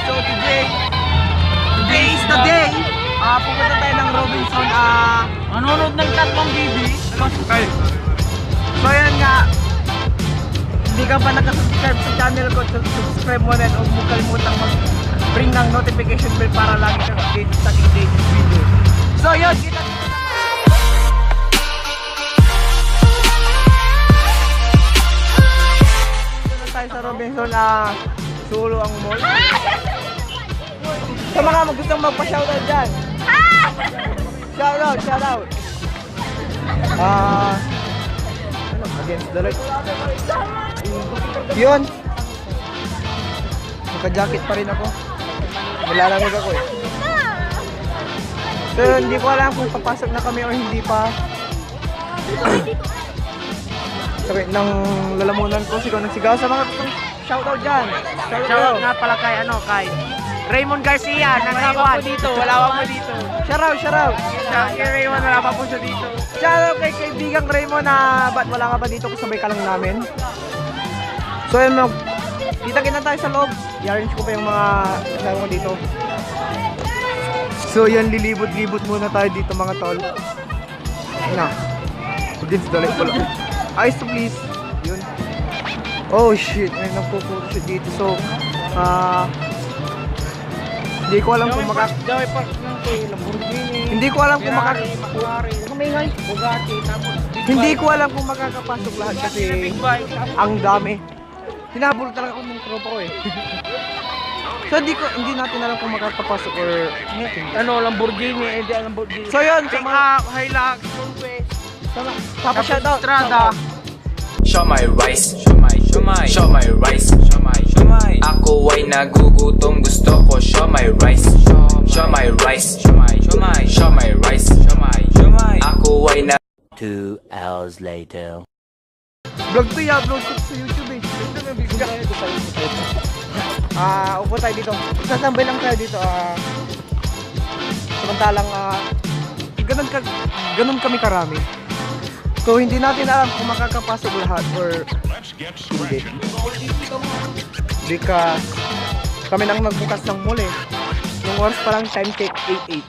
So today is the day. Pupunta tayo ng Robinson. Manonood ng tatlong bibi. Okay. So yan nga. Hindi ka pa nakasubscribe sa channel ko, subscribe mo na at huwag mo kalimutang mag-bring ng notification bell para lagi kang update sa aking latest video. So yun, kita tayo sa Robinson. Sulo ang mall. Sa mga gustong magpa-shoutout dyan. Shoutout. Against the light. Yun. Naka-jacket pa rin ako. Nilalamig ako eh. So hindi ko alam kung papasok na kami o hindi pa. Sakit ng lalamunan ko. Sigaw nagsigaw sa mga gustong shoutout dyan. Shoutout nga pala kay Raymond Garcia ng Taiwan. Wala pa po dito. Shoutout. Kay Raymond, wala pa po siya dito. Shoutout kay kaibigang Raymond na ba't wala ka pa dito kasabay ka lang namin. So yun, kita tayo sa loob. I-arrange ko pa yung mga kasama ko dito. So yan, lilibot-libot muna tayo dito mga tol. Na. Against the light pala. Eyes to please. Yun. Oh shit, may nagpo-photoshoot dito. So, hindi ko alam kung Joey Park ng Lamborghini. Hindi ko alam kung Bugatti, tapos Hindi ko alam kung makakapasok lahat kasi ang dami. Hinabol talaga ako ng tropa ko eh. So hindi natin alam kung makakapasok or Lamborghini, Lamborghini. So yun, Pick up, Hilux, Conquest. Papa shoutout. Strada. Show my rice, show my rice, Ako ay nagugutom, gusto ko show my rice, show my rice, Ako ay na 2 hours later. Vlog to ya, vlog ko sa YouTube eh. Upo tayo dito. Sasambay lang tayo dito. Samantalang ganun kami karami. So hindi natin alam kung makakapasok lahat or hindi. Because kami nang nagbukas ng mall eh. Yung oras pa lang time check 8:08.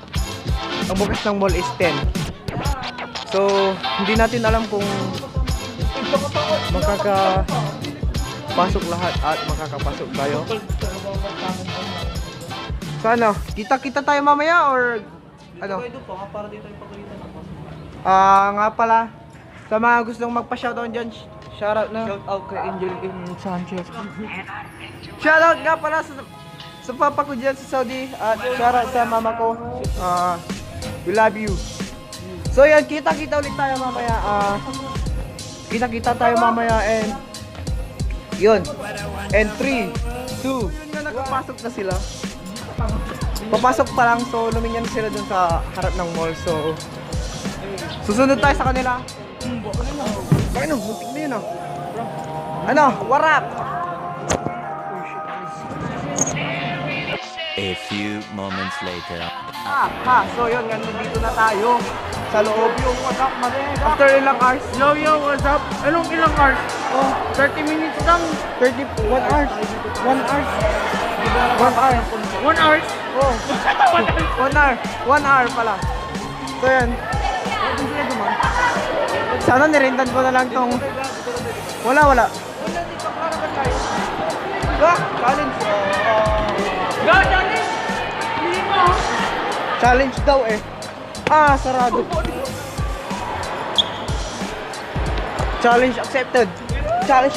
Ang bukas ng mall is 10. So hindi natin alam kung makakapasok lahat at makakapasok tayo. So ano, kita tayo mamaya or ano? Nga pala, sa mga gustong magpa-shoutout dyan, shoutout na. Shoutout kay Angel Sanchez. Shoutout nga pala sa papa ko dyan sa Saudi at shoutout sa mama ko. We love you. So yan, kita ulit tayo mamaya. Kita tayo mamaya and yun. And 3, 2, yun nga nakapasok na sila. Papasok pa lang, so lumingan sila dun sa harap ng mall. So susunod tayo sa kanila. Bakit butik na yun what up? A few moments later. So yun, nandito na tayo sa loob. Yung what's up, after ilang hours? Yo, what's up? Anong ilang hours? 30 minutes lang. 1 hour. 1 hour. 1 hour? Oh. 1 hour pala. So yan. Sana nirentan ko na lang tong wala. Challenge. Challenge! Challenge daw eh. Sarado. Challenge accepted. Challenge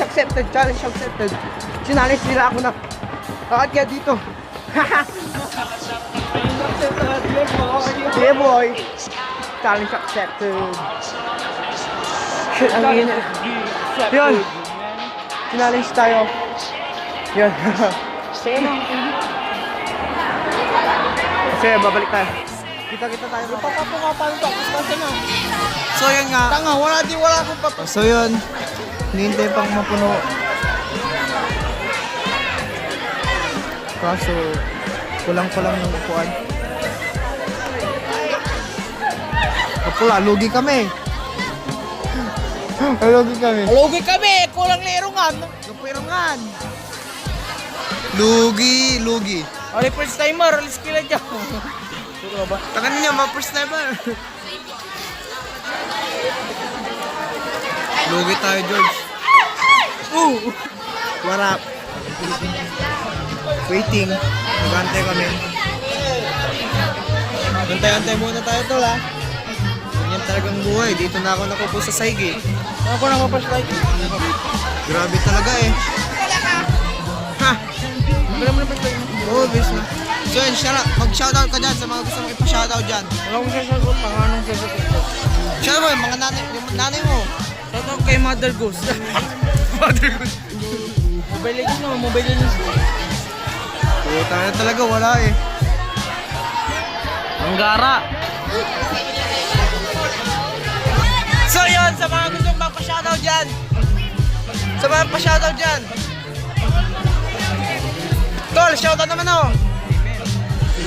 nila ako na. Bakit kaya dito? Yeah boy. Challenge accepted. Shit, ang hina. Yun. Challenge tayo. Yun. Kasi babalik tayo. Kita tayo. Papapo nga paano to? Basta na. So yun nga. Tanga, wala akong papapo. So yun. Hinihintay pang mapuno. Kaso kulang yung upuan. Kapula, lugi kami. Lugi kami! Kulang na irungan! Lugi. Oli first timer, alis kila dyan. Takan niya, mga first timer. Lugi tayo, George. What up? Waiting. Nagantay kami. Antay-antay muna tayo tol ha. Ganyan talagang buhay. Dito na ako nakupo sa saigi. Ako nakupo sa saigi. Grabe talaga eh. Ha! Oo, bis na. So yun, mag-shoutout ka dyan sa mga gusto mong ipa-shoutout dyan. Wala akong sasagot, panganong sasagot. Shoutout mo, yung mga nanay mo. Shoutout kay Mother Goose. Mother Goose. Mobile Legends naman, Mobile Legends. Puta na talaga, wala eh. Ang gara. So yun, sa mga gustong magpa-shoutout dyan. Sa mga pa-shoutout dyan. Tol, shoutout naman ako.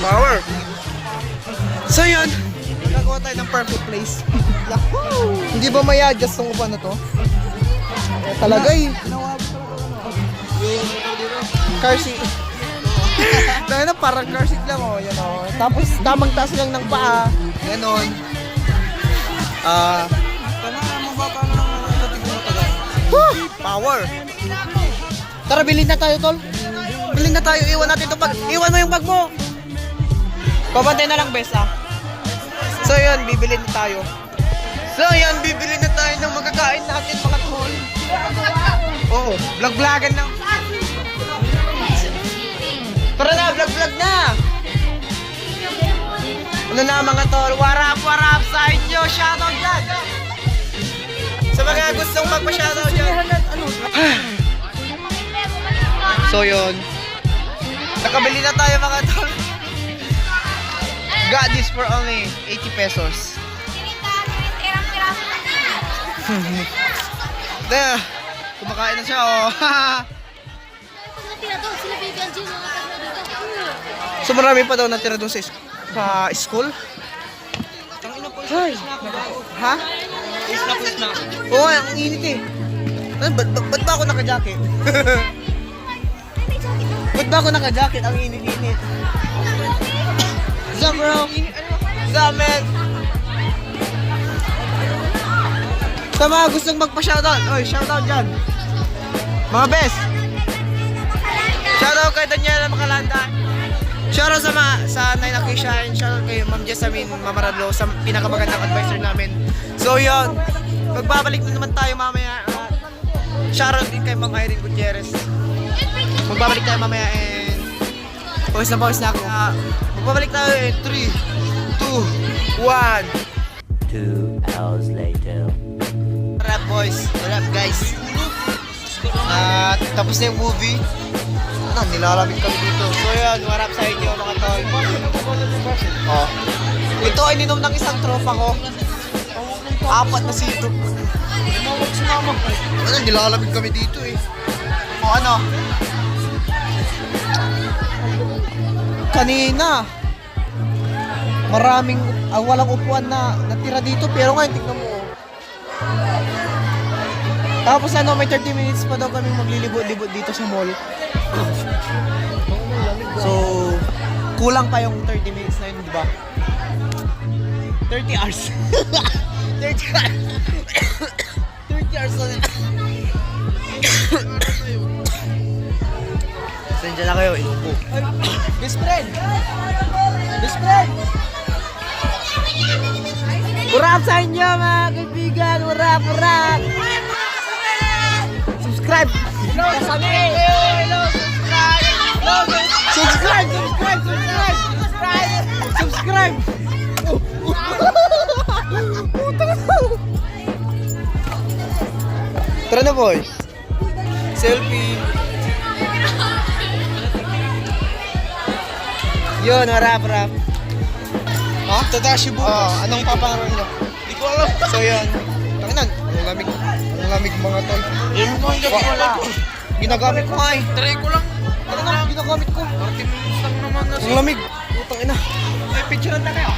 Power. So yun, nagagawa tayo ng perfect place. Hindi ba may adjust tong upan na to? Talaga eh. Car seat. Dahil na parang car seat lang oh, yan oh. Tapos tamang taas lang ng paa. Ganon. Power. Tara, bilhin na tayo, tol. Bilhin na tayo, iwan natin itong bag. Iwan mo yung bag mo. Pabantay na lang, bes, ah. So, yun, bibili na tayo. So, yun, bibili na tayo ng magkakain natin, mga tol. Oo, vlog-vlogan lang. Tara na, vlog-vlog na. Ano na, mga tol? What up sa inyo? Shoutout dyan. Sa mga gustong magpa-shoutout dyan. So, yun. Nakabili na tayo, mga tol. Got this for only 80 pesos. There, kumakain na siya, oh. So marami pa daw natira doon sa school. Ay, ha? Oo, ang init eh. Ba't ba ako naka-jacket? Ba't ba ako naka-jacket? Ang init-init. What's up, bro? What's up, man? Sa mga gustong magpa-shoutout, oy, shoutout dyan. Mga best. Shoutout kay Daniela Macalanda. Shoutout sa Naina Kisha and shoutout kay Ma'am Jessamine Mamaradlo sa pinakamagandang advisor namin. So yun, magbabalik na naman tayo mamaya. Shoutout din kay Ma'am Irene Gutierrez. Magbabalik tayo mamaya and pawis na ako. Magbabalik tayo in 3, 2, 1. 2 hours later. What up, boys? What up, guys? Tapos na yung movie. Ano, nilalamig kami dito. So yan, what up sa inyo, mga tol. Oh. Ito ay ninom ng isang tropa ko. 4 na sito. Ano, nilalamig kami dito eh. O ano? Kanina, maraming walang upuan na natira dito, pero ngayon tingnan mo. Tapos ano, may 30 minutes pa daw kaming maglilibot-libot dito sa mall. So, kulang pa yung 30 minutes na yun, di ba? 30 hours. 30 hours na yun. Sensya na kayo, inubo. Best friend! Best friend! Urap sa inyo, mga kaibigan! Urap! Subscribe! Hello! Subscribe! Subscribe! Tara na, boys! Selfie! Yun, rap. Ha? Tatashi bukas. Anong papangaroon nyo? Hindi ko alam. So yun. Tanginan, ang lamig mga tol. Yung mo hindi ko wala. Ginagamit ko nga eh. Try ko lang. Ano na, ginagamit ko. 30 minutes lang naman na Ang lamig. Putang ina. Ay, picture na kayo.